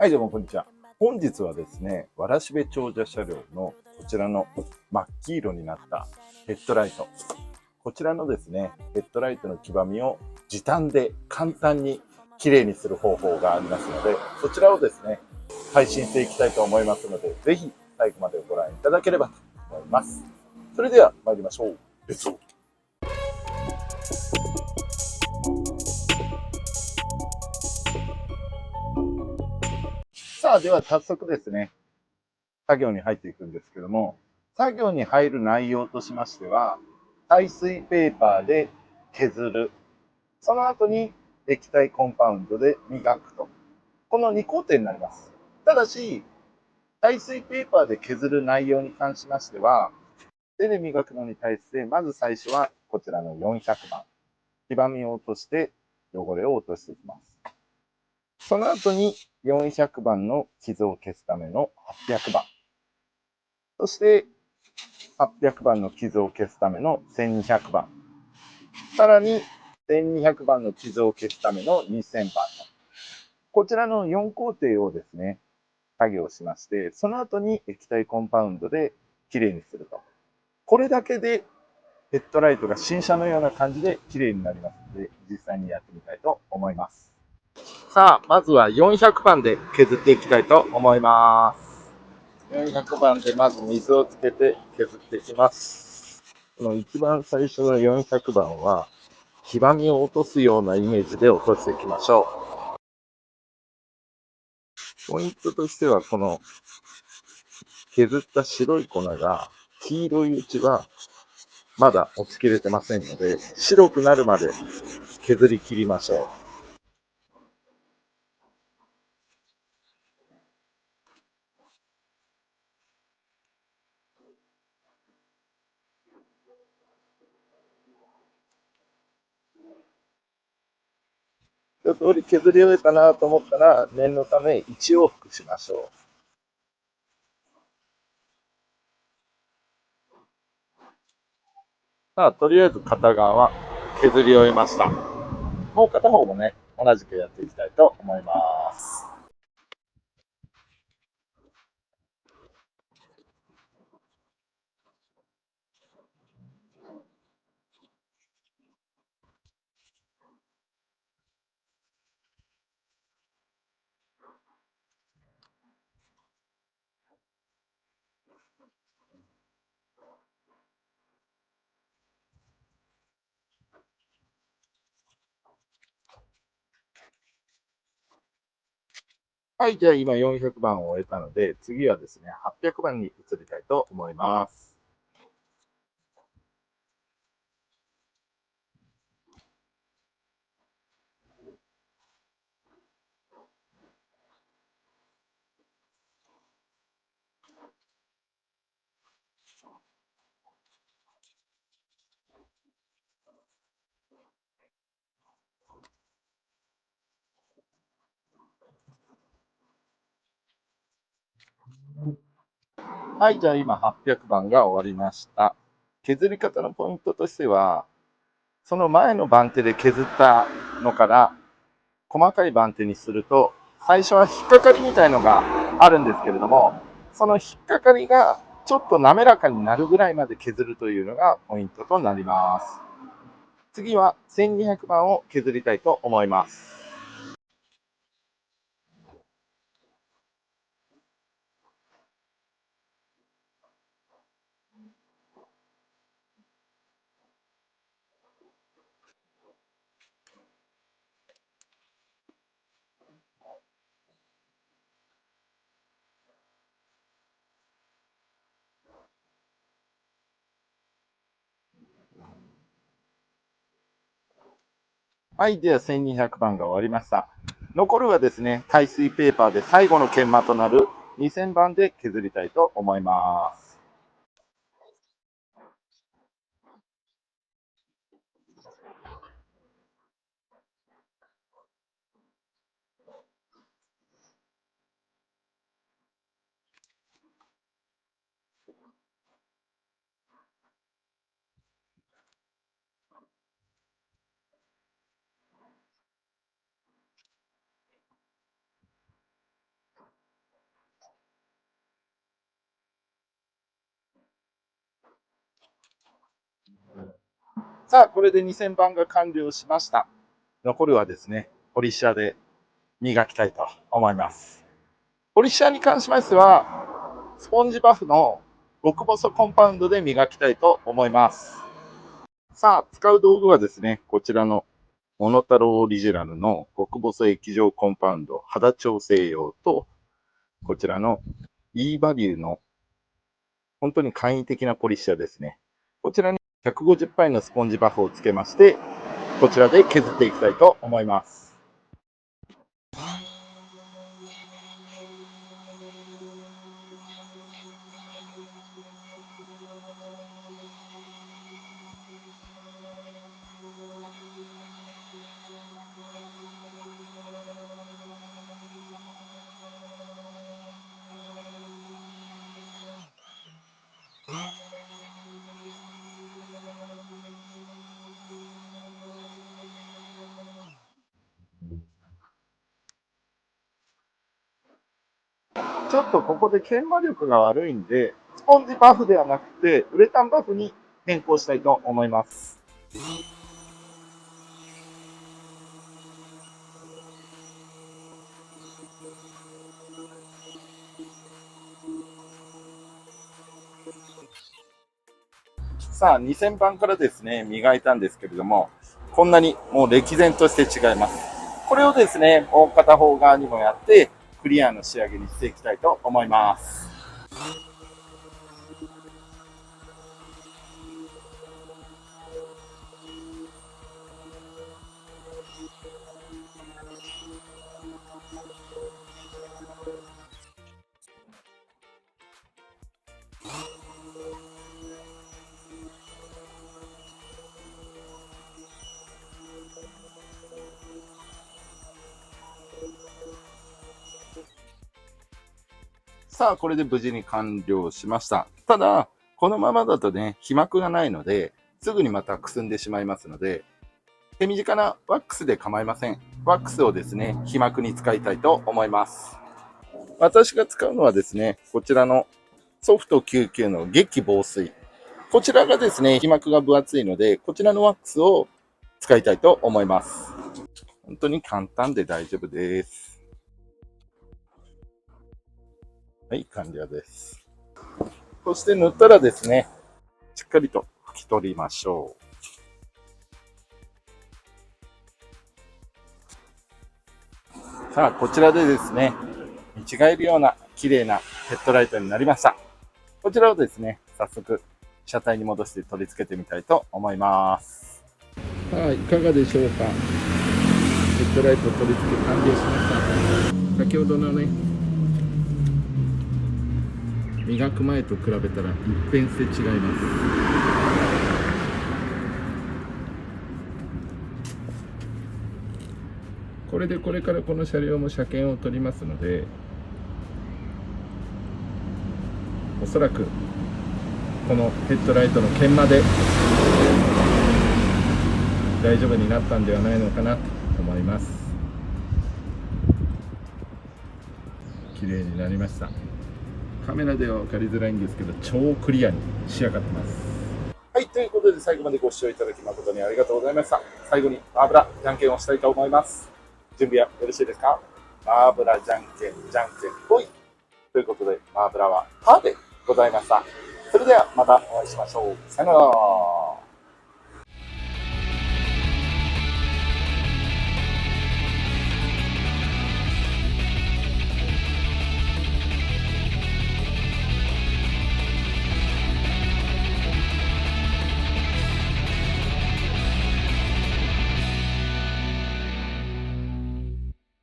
はい、どうもこんにちは。本日はですね、わらしべ長者車両のこちらの真っ黄色になったヘッドライト。こちらのですね、ヘッドライトの黄ばみを時短で簡単に綺麗にする方法がありますので、そちらをですね、配信していきたいと思いますので、ぜひ最後までご覧いただければと思います。それでは参りましょう。レッツゴー。さあ、では早速ですね、作業に入っていくんですけども、作業に入る内容としましては、耐水ペーパーで削る。その後に液体コンパウンドで磨くと。この2工程になります。ただし、耐水ペーパーで削る内容に関しましては、手で磨くのに対して、まず最初はこちらの400番。黄ばみを落として汚れを落としていきます。その後に400番の傷を消すための800番。そして800番の傷を消すための1200番。さらに1200番の傷を消すための2000番。こちらの4工程をですね、作業しまして、その後に液体コンパウンドできれいにすると。これだけでヘッドライトが新車のような感じできれいになりますので、実際にやってみたいと思います。さあ、まずは400番で削っていきたいと思います。400番でまず水をつけて削っていきます。この一番最初の400番は、黄ばみを落とすようなイメージで落としていきましょう。ポイントとしては、この削った白い粉が黄色いうちはまだ落ちきれてませんので、白くなるまで削り切りましょう。一通り削り終えたなと思ったら、念のため1往復しましょう。さあ、とりあえず片側は削り終えました。もう片方もね、同じくやっていきたいと思います。はい、じゃあ今400番を終えたので、次はですね、800番に移りたいと思います。はい、じゃあ今800番が終わりました。削り方のポイントとしては、その前の番手で削ったのから細かい番手にすると、最初は引っかかりみたいのがあるんですけれども、その引っかかりがちょっと滑らかになるぐらいまで削るというのがポイントとなります。次は1200番を削りたいと思います。はい、では1200番が終わりました。残るはですね、耐水ペーパーで最後の研磨となる2000番で削りたいと思います。さあ、これで2000番が完了しました。残るはですね、ポリッシャーで磨きたいと思います。ポリッシャーに関しましては、スポンジバフの極細コンパウンドで磨きたいと思います。さあ、使う道具はですね、こちらのモノタロオリジナルの極細液状コンパウンド肌調整用と、こちらの E バリューの本当に簡易的なポリッシャーですね。こちらに150パイのスポンジバフをつけまして、こちらで削っていきたいと思います。ちょっとここで研磨力が悪いんで、スポンジバフではなくて、ウレタンバフに変更したいと思います。さあ、2000番からですね、磨いたんですけれども、こんなにもう歴然として違います。これをですね、もう片方側にもやって、クリアの仕上げにしていきたいと思います。さあ、これで無事に完了しました。ただ、このままだとね、皮膜がないので、すぐにまたくすんでしまいますので、手短なワックスで構いません。ワックスをですね、皮膜に使いたいと思います。私が使うのはですね、こちらのソフト99の激防水。こちらがですね、皮膜が分厚いので、こちらのワックスを使いたいと思います。本当に簡単で大丈夫です。はい、完了です。そして塗ったらですね、しっかりと拭き取りましょう。さあ、こちらでですね、見違えるような綺麗なヘッドライトになりました。こちらをですね、早速、車体に戻して取り付けてみたいと思います。はい、いかがでしょうか。ヘッドライト取り付け完了しました。先ほどのね、磨く前と比べたら一変して違います。これでこれからこの車両も車検を取りますので、おそらくこのヘッドライトの研磨で大丈夫になったんではないのかなと思います。綺麗になりました。カメラでは分かりづらいんですけど、超クリアに仕上がってます。はい、ということで最後までご視聴いただき誠にありがとうございました。最後にマーブラじゃんけんをしたいと思います。準備はよろしいですか？マーブラじゃんけんじゃんけんぽいということで、マーブラはパーでございました。それではまたお会いしましょう。さよなら。